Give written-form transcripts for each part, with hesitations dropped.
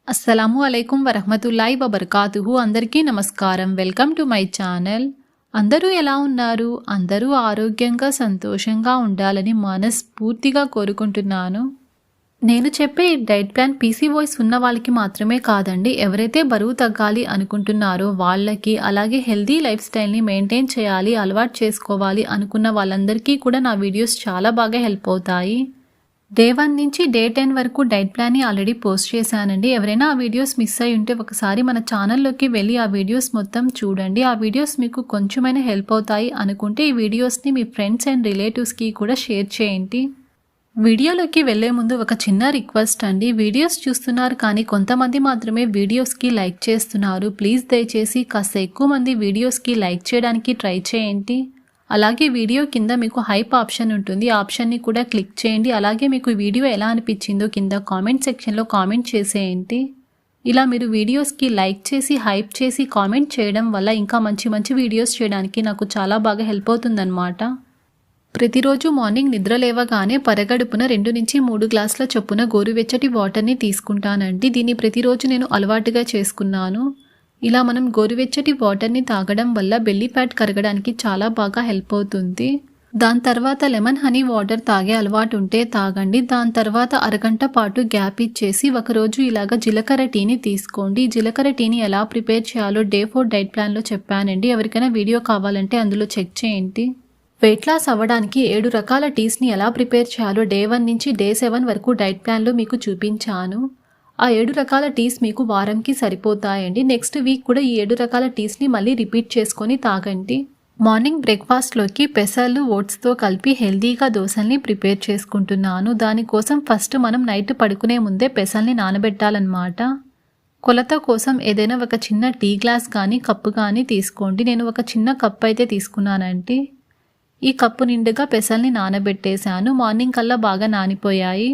అస్సలాము అలైకుం వరహ్మతుల్లాహి వబర్కాతుహు. అందరికీ నమస్కారం. Welcome to my channel. అందరూ ఎలా ఉన్నారు? అందరూ ఆరోగ్యంగా సంతోషంగా ఉండాలని మనస్ఫూర్తిగా కోరుకుంటున్నాను. నేను చెప్పే ఈ డైట్ ప్లాన్ పీసీఓఎస్ ఉన్న వాళ్ళకి మాత్రమే కాదండి, ఎవరైతే బరువు తగ్గాలి అనుకుంటున్నారో వాళ్ళకి, అలాగే హెల్దీ లైఫ్ స్టైల్ని మెయింటైన్ చేయాలి, అలవాటు చేసుకోవాలి అనుకున్న వాళ్ళందరికీ కూడా నా వీడియోస్ చాలా బాగా హెల్ప్ అవుతాయి. డే 1 నుంచి డే 10 వరకు డైట్ ప్లాన్ని ఆల్రెడీ పోస్ట్ చేశానండి. ఎవరైనా ఆ వీడియోస్ మిస్ అయి ఉంటే ఒకసారి మన ఛానల్లోకి వెళ్ళి ఆ వీడియోస్ మొత్తం చూడండి. ఆ వీడియోస్ మీకు కొంచెమైనా హెల్ప్ అవుతాయి అనుకుంటే ఈ వీడియోస్ని మీ ఫ్రెండ్స్ అండ్ రిలేటివ్స్కి కూడా షేర్ చేయండి. వీడియోలోకి వెళ్లే ముందు ఒక చిన్న రిక్వెస్ట్ అండి. వీడియోస్ చూస్తున్నారు కానీ కొంతమంది మాత్రమే వీడియోస్కి లైక్ చేస్తున్నారు. ప్లీజ్ దయచేసి కాస్త ఎక్కువ మంది వీడియోస్కి లైక్ చేయడానికి ట్రై చేయండి. అలాగే వీడియో కింద మీకు హైప్ ఆప్షన్ ఉంటుంది, ఆ ఆప్షన్ని కూడా క్లిక్ చేయండి. అలాగే మీకు ఈ వీడియో ఎలా అనిపించిందో కింద కామెంట్ సెక్షన్లో కామెంట్ చేసేయండి. ఇలా మీరు వీడియోస్కి లైక్ చేసి హైప్ చేసి కామెంట్ చేయడం వల్ల ఇంకా మంచి మంచి వీడియోస్ చేయడానికి నాకు చాలా బాగా హెల్ప్ అవుతుందన్నమాట. ప్రతిరోజు మార్నింగ్ నిద్ర లేవగానే పరగడుపున 2 నుంచి 3 గ్లాసుల చొప్పున గోరువెచ్చటి వాటర్ని తీసుకుంటానండి. దీన్ని ప్రతిరోజు నేను అలవాటుగా చేసుకున్నాను. ఇలా మనం గోరువెచ్చటి వాటర్ని తాగడం వల్ల బెల్లీ ఫ్యాట్ కరగడానికి చాలా బాగా హెల్ప్ అవుతుంది. దాని తర్వాత లెమన్ హనీ వాటర్ తాగే అలవాటు ఉంటే తాగండి. దాని తర్వాత అరగంట పాటు గ్యాప్ ఇచ్చేసి ఒకరోజు ఇలాగ జీలకర్ర టీని తీసుకోండి. జీలకర్ర టీని ఎలా ప్రిపేర్ చేయాలో డే 4 డైట్ ప్లాన్లో చెప్పానండి. ఎవరికైనా వీడియో కావాలంటే అందులో చెక్ చేయండి. వెయిట్ లాస్ అవ్వడానికి 7 రకాల టీస్ని ఎలా ప్రిపేర్ చేయాలో డే 1 నుంచి డే 7 వరకు డైట్ ప్లాన్లో మీకు చూపించాను. ఆ 7 రకాల టీస్ మీకు వారంకి సరిపోతాయండి. నెక్స్ట్ వీక్ కూడా ఈ 7 రకాల టీస్ని మళ్ళీ రిపీట్ చేసుకొని తాగండి. మార్నింగ్ బ్రేక్ఫాస్ట్లోకి పెసర్లు ఓట్స్తో కలిపి హెల్దీగా దోశల్ని ప్రిపేర్ చేసుకుంటున్నాను. దానికోసం ఫస్ట్ మనం నైట్ పడుకునే ముందే పెసల్ని నానబెట్టాలన్నమాట. కొలత కోసం ఏదైనా ఒక చిన్న టీ గ్లాస్ కానీ కప్పు కానీ తీసుకోండి. నేను ఒక చిన్న కప్పు అయితే తీసుకున్నానండి. ఈ కప్పు నిండుగా పెసల్ని నానబెట్టేశాను. మార్నింగ్ కల్లా బాగా నానిపోయాయి.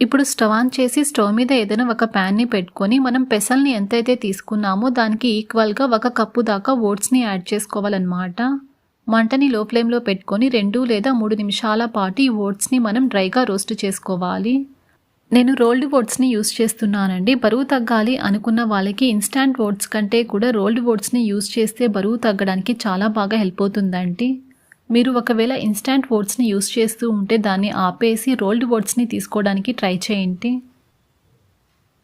ఇప్పుడు స్టవ్ ఆన్ చేసి స్టవ్ మీద ఏదైనా ఒక ప్యాన్ని పెట్టుకొని మనం పెసల్ని ఎంతైతే తీసుకున్నామో దానికి ఈక్వల్గా 1 కప్పు దాకా ఓట్స్ని యాడ్ చేసుకోవాలన్నమాట. మంటని లో ఫ్లేమ్లో పెట్టుకొని 2 లేదా 3 నిమిషాల పాటు ఈ ఓట్స్ని మనం డ్రైగా రోస్ట్ చేసుకోవాలి. నేను రోల్డ్ ఓట్స్ని యూస్ చేస్తున్నానండి. బరువు తగ్గాలి అనుకున్న వాళ్ళకి ఇన్స్టాంట్ ఓట్స్ కంటే కూడా రోల్డ్ ఓట్స్ని యూస్ చేస్తే బరువు తగ్గడానికి చాలా బాగా హెల్ప్ అవుతుందండి. మీరు ఒకవేళ ఇన్స్టాంట్ ఓట్స్ని యూస్ చేస్తూ ఉంటే దాన్ని ఆపేసి రోల్డ్ ఓట్స్ని తీసుకోవడానికి ట్రై చేయండి.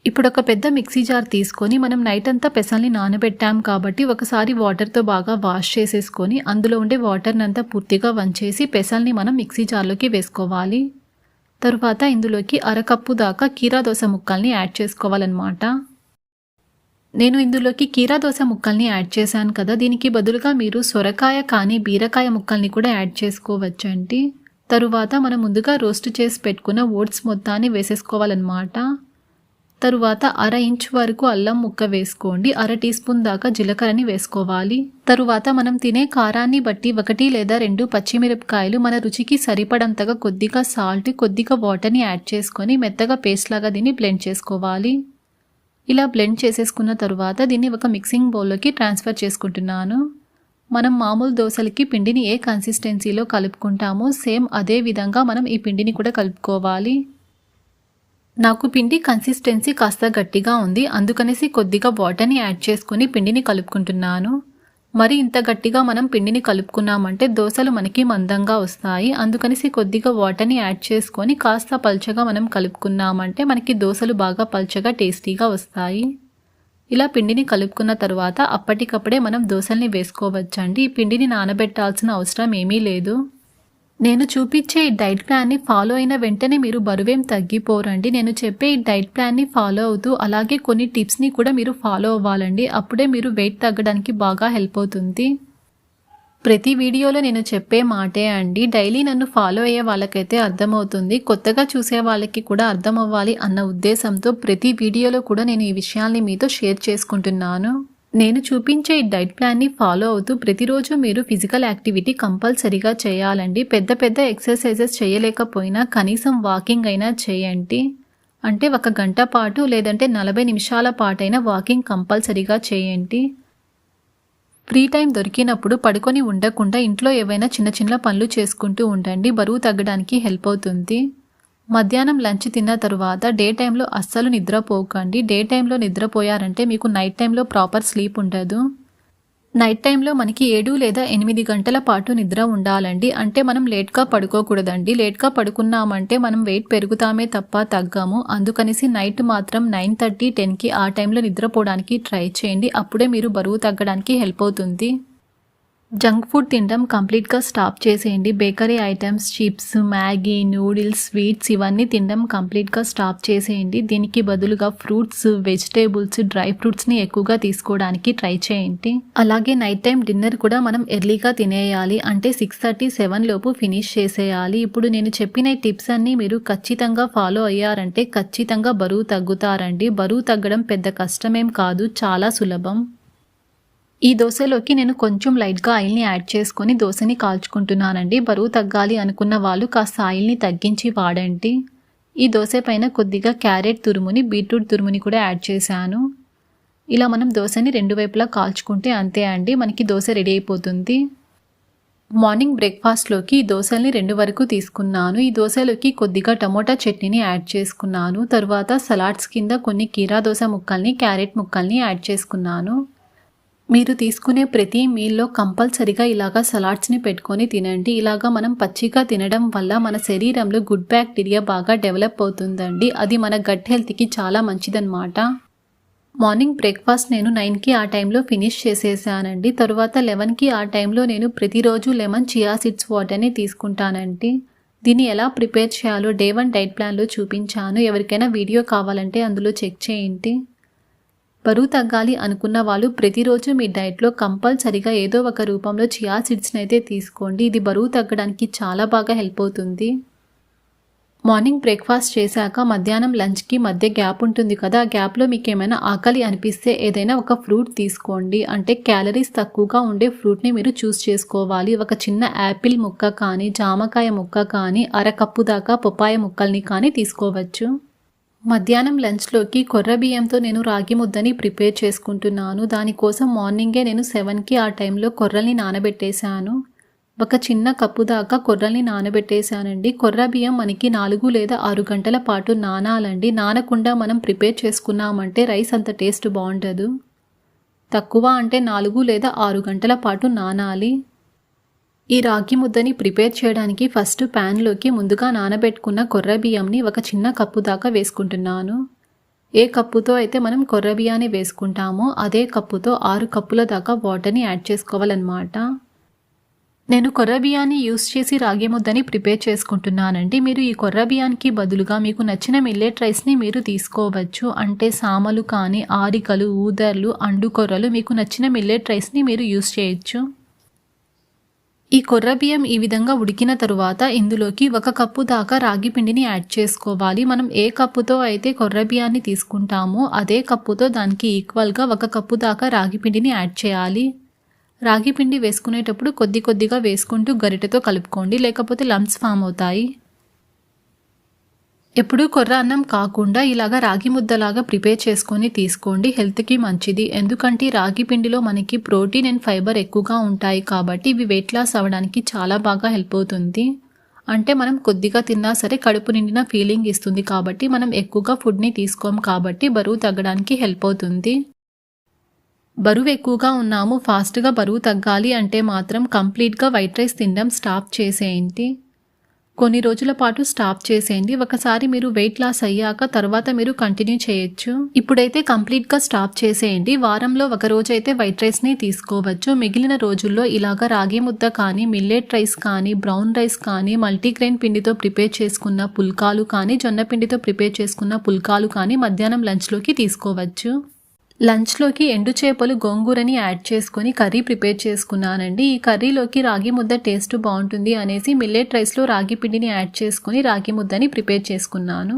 ఇప్పుడు ఒక పెద్ద మిక్సీ జార్ తీసుకొని మనం నైట్ అంతా పెసల్ని నానబెట్టాం కాబట్టి ఒకసారి వాటర్తో బాగా వాష్ చేసేసుకొని అందులో ఉండే వాటర్ని అంతా పూర్తిగా వంచేసి పెసల్ని మనం మిక్సీ జార్లోకి వేసుకోవాలి. తరువాత ఇందులోకి అరకప్పు దాకా కీరా దోస ముక్కల్ని యాడ్ చేసుకోవాలన్నమాట. నేను ఇందులోకి కీరా దోస ముక్కల్ని యాడ్ చేశాను కదా, దీనికి బదులుగా మీరు సొరకాయ కానీ బీరకాయ ముక్కల్ని కూడా యాడ్ చేసుకోవచ్చండి. తరువాత మనం ముందుగా రోస్ట్ చేసి పెట్టుకున్న ఓట్స్ మొత్తాన్ని వేసేసుకోవాలన్నమాట. తరువాత 1/2 ఇంచ్ వరకు అల్లం ముక్క వేసుకోండి. 1/2 టీ స్పూన్ దాకా జీలకర్రని వేసుకోవాలి. తరువాత మనం తినే కారాన్ని బట్టి 1 లేదా 2 పచ్చిమిరపకాయలు, మన రుచికి సరిపడంతగా కొద్దిగా సాల్ట్, కొద్దిగా వాటర్ని యాడ్ చేసుకొని మెత్తగా పేస్ట్ లాగా దీన్ని బ్లెండ్ చేసుకోవాలి. ఇలా బ్లెండ్ చేసేసుకున్న తరువాత దీన్ని ఒక మిక్సింగ్ బౌల్లోకి ట్రాన్స్ఫర్ చేసుకుంటున్నాను. మనం మామూలు దోశలకి పిండిని ఏ కన్సిస్టెన్సీలో కలుపుకుంటామో సేమ్ అదే విధంగా మనం ఈ పిండిని కూడా కలుపుకోవాలి. నాకు పిండి కన్సిస్టెన్సీ కాస్త గట్టిగా ఉంది, అందుకనేసి కొద్దిగా వాటర్ని యాడ్ చేసుకుని పిండిని కలుపుకుంటున్నాను. మరి ఇంత గట్టిగా మనం పిండిని కలుపుకున్నామంటే దోశలు మనకి మందంగా వస్తాయి. అందుకనేసి కొద్దిగా వాటర్ని యాడ్ చేసుకొని కాస్త పల్చగా మనం కలుపుకున్నామంటే మనకి దోశలు బాగా పల్చగా టేస్టీగా వస్తాయి. ఇలా పిండిని కలుపుకున్న తర్వాత అప్పటికప్పుడే మనం దోశల్ని వేసుకోవచ్చండి. ఈ పిండిని నానబెట్టాల్సిన అవసరం ఏమీ లేదు. నేను చూపించే ఈ డైట్ ప్లాన్ని ఫాలో అయిన వెంటనే మీరు బరువేం తగ్గిపోరండి. నేను చెప్పే ఈ డైట్ ప్లాన్ని ఫాలో అవుతూ అలాగే కొన్ని టిప్స్ని కూడా మీరు ఫాలో అవ్వాలండి. అప్పుడే మీరు వెయిట్ తగ్గడానికి బాగా హెల్ప్ అవుతుంది. ప్రతి వీడియోలో నేను చెప్పే మాటే అండి. డైలీ నన్ను ఫాలో అయ్యే వాళ్ళకైతే అర్థమవుతుంది, కొత్తగా చూసే వాళ్ళకి కూడా అర్థం అవ్వాలి అన్న ఉద్దేశంతో ప్రతి వీడియోలో కూడా నేను ఈ విషయాల్ని మీతో షేర్ చేసుకుంటున్నాను. నేను చూపించే ఈ డైట్ ప్లాన్ని ఫాలో అవుతూ ప్రతిరోజు మీరు ఫిజికల్ యాక్టివిటీ కంపల్సరీగా చేయాలండి. పెద్ద పెద్ద ఎక్సర్సైజెస్ చేయలేకపోయినా కనీసం వాకింగ్ అయినా చేయండి. అంటే 1 గంట పాటు లేదంటే 40 నిమిషాల పాటైనా వాకింగ్ కంపల్సరీగా చేయండి. ఫ్రీ టైం దొరికినప్పుడు పడుకొని ఉండకుండా ఇంట్లో ఏవైనా చిన్న చిన్న పనులు చేసుకుంటూ ఉండండి. బరువు తగ్గడానికి హెల్ప్ అవుతుంది. మధ్యాహ్నం లంచ్ తిన్న తరువాత డే టైంలో అస్సలు నిద్రపోకండి. డే టైంలో నిద్రపోయారంటే మీకు నైట్ టైంలో ప్రాపర్ స్లీప్ ఉండదు. నైట్ టైంలో మనకి 7 లేదా 8 గంటల పాటు నిద్ర ఉండాలండి. అంటే మనం లేట్గా పడుకోకూడదండి. లేట్గా పడుకున్నామంటే మనం వెయిట్ పెరుగుతామే తప్ప తగ్గము. అందుకనేసి నైట్ మాత్రం 9:30, 10కి ఆ టైంలో నిద్రపోవడానికి ట్రై చేయండి. అప్పుడే మీరు బరువు తగ్గడానికి హెల్ప్ అవుతుంది. జంక్ ఫుడ్ తినడం కంప్లీట్గా స్టాప్ చేసేయండి. Bakery items, chips, Maggi, noodles, sweets ఇవన్నీ తినడం కంప్లీట్గా స్టాప్ చేసేయండి. దీనికి బదులుగా ఫ్రూట్స్, వెజిటేబుల్స్, డ్రై ఫ్రూట్స్ని ఎక్కువగా తీసుకోవడానికి ట్రై చేయండి. అలాగే నైట్ టైం డిన్నర్ కూడా మనం ఎర్లీగా తినేయాలి. అంటే 6:30, 7 లోపు ఫినిష్ చేసేయాలి. ఇప్పుడు నేను చెప్పిన టిప్స్ అన్నీ మీరు ఖచ్చితంగా ఫాలో అయ్యారంటే ఖచ్చితంగా బరువు తగ్గుతారండి. బరువు తగ్గడం పెద్ద కష్టమేం కాదు, చాలా సులభం. ఈ దోశలోకి నేను కొంచెం లైట్గా ఆయిల్ని యాడ్ చేసుకొని దోశని కాల్చుకుంటున్నానండి. బరువు తగ్గాలి అనుకున్న వాళ్ళు కాస్త ఆయిల్ని తగ్గించి వాడండి. ఈ దోశ పైన కొద్దిగా క్యారెట్ తురుముని, బీట్రూట్ తురుముని కూడా యాడ్ చేశాను. ఇలా మనం దోశని 2 వైపులా కాల్చుకుంటే అంతే అండి, మనకి దోశ రెడీ అయిపోతుంది. మార్నింగ్ బ్రేక్ఫాస్ట్లోకి ఈ దోశల్ని 2 వరకు తీసుకున్నాను. ఈ దోశలోకి కొద్దిగా టమోటా చట్నీని యాడ్ చేసుకున్నాను. తర్వాత సలాడ్స్ కింద కొన్ని కీరా దోశ ముక్కల్ని, క్యారెట్ ముక్కల్ని యాడ్ చేసుకున్నాను. మీరు తీసుకునే ప్రతి మీల్లో కంపల్సరిగా ఇలాగా సలాడ్స్ని పెట్టుకొని తినండి. ఇలాగా మనం పచ్చిగా తినడం వల్ల మన శరీరంలో గుడ్ బ్యాక్టీరియా బాగా డెవలప్ అవుతుందండి. అది మన గట్ హెల్త్కి చాలా మంచిదన్నమాట. మార్నింగ్ బ్రేక్ఫాస్ట్ నేను 9కి ఆ టైంలో ఫినిష్ చేసేసానండి. తరువాత 11కి ఆ టైంలో నేను ప్రతిరోజు లెమన్ చియా సీడ్స్ వాటర్ని తీసుకుంటానండి. దీన్ని ఎలా ప్రిపేర్ చేయాలో డే 1 డైట్ ప్లాన్లో చూపించాను. ఎవరికైనా వీడియో కావాలంటే అందులో చెక్ చేయండి. బరువు తగ్గాలి అనుకున్న వాళ్ళు ప్రతిరోజు మీ డైట్లో కంపల్సరిగా ఏదో ఒక రూపంలో చియా సీడ్స్ని అయితే తీసుకోండి. ఇది బరువు తగ్గడానికి చాలా బాగా హెల్ప్ అవుతుంది. మార్నింగ్ బ్రేక్ఫాస్ట్ చేశాక మధ్యాహ్నం లంచ్కి మధ్య గ్యాప్ ఉంటుంది కదా, ఆ గ్యాప్లో మీకు ఏమైనా ఆకలి అనిపిస్తే ఏదైనా ఒక ఫ్రూట్ తీసుకోండి. అంటే క్యాలరీస్ తక్కువగా ఉండే ఫ్రూట్ని మీరు చూస్ చేసుకోవాలి. ఒక చిన్న యాపిల్ ముక్క కానీ, జామకాయ ముక్క కానీ, అరకప్పు దాకా పపాయ ముక్కల్ని కానీ తీసుకోవచ్చు. మధ్యాహ్నం లంచ్లోకి కొర్ర బియ్యంతో నేను రాగి ముద్దని ప్రిపేర్ చేసుకుంటున్నాను. దానికోసం మార్నింగే నేను 7కి ఆ టైంలో కొర్రల్ని నానబెట్టేశాను. ఒక చిన్న కప్పు దాకా కొర్రల్ని నానబెట్టేశానండి. కొర్ర బియ్యం మనకి 4 లేదా 6 గంటల పాటు నానాలండి. నానకుండా మనం ప్రిపేర్ చేసుకున్నామంటే రైస్ అంత టేస్ట్ బాగుండదు. తక్కువ అంటే 4 లేదా 6 గంటల పాటు నానాలి. ఈ రాగి ముద్దని ప్రిపేర్ చేయడానికి ఫస్ట్ ప్యాన్లోకి ముందుగా నానబెట్టుకున్న కొర్ర బియ్యంని ఒక చిన్న కప్పు దాకా వేసుకుంటున్నాను. ఏ కప్పుతో అయితే మనం కొర్ర బియ్యాన్ని వేసుకుంటామో అదే కప్పుతో 6 కప్పుల దాకా వాటర్ని యాడ్ చేసుకోవాలన్నమాట. నేను కొర్ర బియ్యాన్ని యూస్ చేసి రాగి ముద్దని ప్రిపేర్ చేసుకుంటున్నానండి. మీరు ఈ కొర్ర బియ్యానికి బదులుగా మీకు నచ్చిన మిల్లెట్ రైస్ని మీరు తీసుకోవచ్చు. అంటే సామలు కానీ, ఆరికలు, ఊదర్లు, అండు కొర్రలు, మీకు నచ్చిన మిల్లెట్ రైస్ని మీరు యూస్ చేయొచ్చు. ఈ కొర్ర బియ్యం ఈ విధంగా ఉడికిన తరువాత ఇందులోకి 1 కప్పు దాకా రాగి పిండిని యాడ్ చేసుకోవాలి. మనం ఏ కప్పుతో అయితే కొర్ర బియ్యాన్ని తీసుకుంటామో అదే కప్పుతో దానికి ఈక్వల్గా 1 కప్పు దాకా రాగి పిండిని యాడ్ చేయాలి. రాగి పిండి వేసుకునేటప్పుడు కొద్దిగా వేసుకుంటూ గరిటెతో కలుపుకోండి, లేకపోతే లంప్స్ ఫామ్ అవుతాయి. ఎప్పుడూ కొర్ర అన్నం కాకుండా ఇలాగా రాగి ముద్దలాగా ప్రిపేర్ చేసుకొని తీసుకోండి, హెల్త్కి మంచిది. ఎందుకంటే రాగి పిండిలో మనకి ప్రోటీన్ అండ్ ఫైబర్ ఎక్కువగా ఉంటాయి కాబట్టి ఇవి వెయిట్ లాస్ అవ్వడానికి చాలా బాగా హెల్ప్ అవుతుంది. అంటే మనం కొద్దిగా తిన్నా సరే కడుపు నిండిన ఫీలింగ్ ఇస్తుంది కాబట్టి మనం ఎక్కువగా ఫుడ్ని తీసుకోం కాబట్టి బరువు తగ్గడానికి హెల్ప్ అవుతుంది. బరువు ఎక్కువగా ఉన్నాము, ఫాస్ట్గా బరువు తగ్గాలి అంటే మాత్రం కంప్లీట్గా వైట్ రైస్ తినడం స్టాప్ చేసేయండి. కొన్ని రోజుల పాటు స్టాప్ చేసేయండి. ఒకసారి మీరు వెయిట్ లాస్ అయ్యాక తర్వాత మీరు కంటిన్యూ చేయొచ్చు. ఇప్పుడైతే కంప్లీట్గా స్టాప్ చేసేయండి. వారంలో ఒక రోజు అయితే వైట్ రైస్ని తీసుకోవచ్చు. మిగిలిన రోజుల్లో ఇలాగా రాగి ముద్ద కానీ, మిల్లెట్ రైస్ కానీ, బ్రౌన్ రైస్ కానీ, మల్టీగ్రెయిన్ పిండితో ప్రిపేర్ చేసుకున్న పుల్కాలు కానీ, జొన్న పిండితో ప్రిపేర్ చేసుకున్న పుల్కాలు కానీ మధ్యాహ్నం లంచ్లోకి తీసుకోవచ్చు. లంచ్లోకి ఎండు చేపలు, గోంగూరని యాడ్ చేసుకొని కర్రీ ప్రిపేర్ చేసుకున్నానండి. ఈ కర్రీలోకి రాగి ముద్ద టేస్ట్ బాగుంటుంది అనేసి మిల్లెట్ రైస్లో రాగి పిండిని యాడ్ చేసుకొని రాగి ముద్దని ప్రిపేర్ చేసుకున్నాను.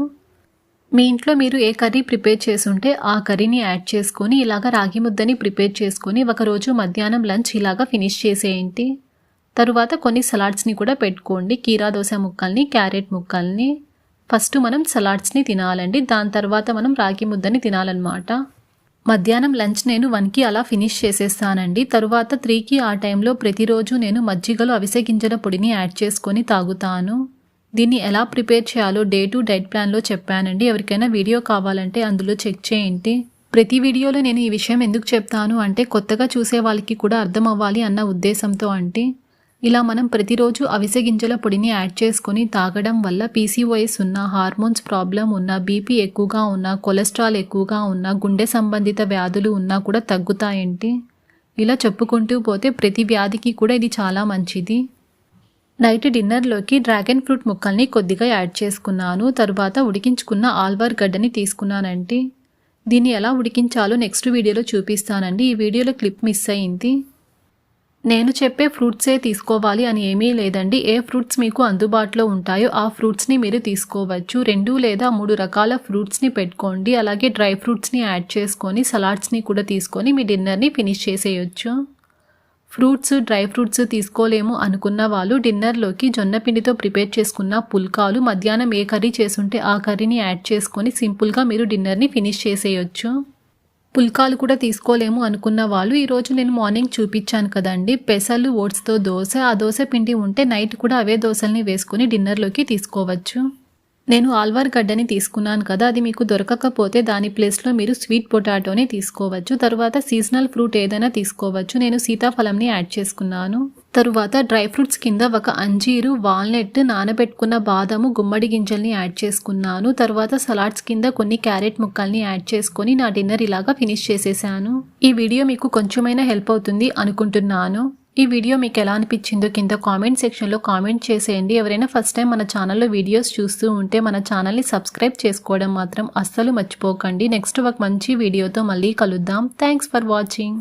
మీ ఇంట్లో మీరు ఏ కర్రీ ప్రిపేర్ చేసుంటే ఆ కర్రీని యాడ్ చేసుకొని ఇలాగ రాగి ముద్దని ప్రిపేర్ చేసుకొని ఒకరోజు మధ్యాహ్నం లంచ్ ఇలాగా ఫినిష్ చేసేయండి. తరువాత కొన్ని సలాడ్స్ని కూడా పెట్టుకోండి. కీరా దోశ ముక్కల్ని, క్యారెట్ ముక్కల్ని. ఫస్ట్ మనం సలాడ్స్ని తినాలండి, దాని తర్వాత మనం రాగి ముద్దని తినాలన్నమాట. మధ్యాహ్నం లంచ్ నేను 1కి అలా ఫినిష్ చేసేస్తానండి. తరువాత 3కి ఆ టైంలో ప్రతిరోజు నేను మజ్జిగలో అవిసె గింజల పొడిని యాడ్ చేసుకొని తాగుతాను. దీన్ని ఎలా ప్రిపేర్ చేయాలో డే టు డైట్ ప్లాన్లో చెప్పానండి. ఎవరికైనా వీడియో కావాలంటే అందులో చెక్ చేయండి. ప్రతి వీడియోలో నేను ఈ విషయం ఎందుకు చెప్తాను అంటే కొత్తగా చూసే వాళ్ళకి కూడా అర్థం అవ్వాలి అన్న ఉద్దేశంతో. అంటే ఇలా మనం ప్రతిరోజు అవిసె గింజల పొడిని యాడ్ చేసుకొని తాగడం వల్ల పీసీఓఎస్ ఉన్న, హార్మోన్స్ ప్రాబ్లం ఉన్న, బీపీ ఎక్కువగా ఉన్న, కొలెస్ట్రాల్ ఎక్కువగా ఉన్న, గుండె సంబంధిత వ్యాధులు ఉన్నా కూడా తగ్గుతాయండి. ఇలా చెప్పుకుంటూ పోతే ప్రతి వ్యాధికి కూడా ఇది చాలా మంచిది. నైట్ డిన్నర్లోకి డ్రాగన్ ఫ్రూట్ ముక్కల్ని కొద్దిగా యాడ్ చేసుకున్నాను. తరువాత ఉడికించుకున్న ఆల్వార్ గడ్డని తీసుకున్నానండి. దీన్ని ఎలా ఉడికించాలో నెక్స్ట్ వీడియోలో చూపిస్తానండి. ఈ వీడియోలో క్లిప్ మిస్ అయింది. నేను చెప్పే ఫ్రూట్సే తీసుకోవాలి అని ఏమీ లేదండి. ఏ ఫ్రూట్స్ మీకు అందుబాటులో ఉంటాయో ఆ ఫ్రూట్స్ని మీరు తీసుకోవచ్చు. 2 లేదా 3 రకాల ఫ్రూట్స్ని పెట్టుకోండి. అలాగే డ్రై ఫ్రూట్స్ని యాడ్ చేసుకొని సలాడ్స్ని కూడా తీసుకొని మీ డిన్నర్ని ఫినిష్ చేసేయచ్చు. ఫ్రూట్స్, డ్రై ఫ్రూట్స్ తీసుకోలేము అనుకున్న వాళ్ళు డిన్నర్లోకి జొన్న పిండితో ప్రిపేర్ చేసుకున్న పుల్కాలు, మధ్యాహ్నం ఏ కర్రీ చేసుంటే ఆ కర్రీని యాడ్ చేసుకొని సింపుల్గా మీరు డిన్నర్ని ఫినిష్ చేసేయచ్చు. పుల్కాలు కూడా తీసుకోలేము అనుకున్న వాళ్ళు ఈరోజు నేను మార్నింగ్ చూపించాను కదండి, పెసలు ఓట్స్తో దోశ. ఆ దోశ పిండి ఉంటే నైట్ కూడా అవే దోశల్ని వేసుకొని డిన్నర్లోకి తీసుకోవచ్చు. నేను ఆల్వార్ గడ్డని తీసుకున్నాను కదా, అది మీకు దొరకకపోతే దాని ప్లేస్లో మీరు స్వీట్ పొటాటోని తీసుకోవచ్చు. తరువాత సీజనల్ ఫ్రూట్ ఏదైనా తీసుకోవచ్చు. నేను సీతాఫలంని యాడ్ చేసుకున్నాను. తరువాత డ్రై ఫ్రూట్స్ కింద ఒక అంజీరు, వాల్నట్, నానబెట్టుకున్న బాదము, గుమ్మడి గింజల్ని యాడ్ చేసుకున్నాను. తర్వాత సలాడ్స్ కింద కొన్ని క్యారెట్ ముక్కల్ని యాడ్ చేసుకొని నా డిన్నర్ ఇలాగా ఫినిష్ చేసేసాను. ఈ వీడియో మీకు కొంచెమైనా హెల్ప్ అవుతుంది అనుకుంటున్నాను. ఈ వీడియో మీకు ఎలా అనిపించిందో కింద కామెంట్ సెక్షన్లో కామెంట్ చేసేయండి. ఎవరైనా ఫస్ట్ టైం మన ఛానల్లో వీడియోస్ చూస్తూ ఉంటే మన ఛానల్ని సబ్స్క్రైబ్ చేసుకోవడం మాత్రం అస్సలు మర్చిపోకండి. నెక్స్ట్ ఒక మంచి వీడియోతో మళ్ళీ కలుద్దాం. Thanks for watching.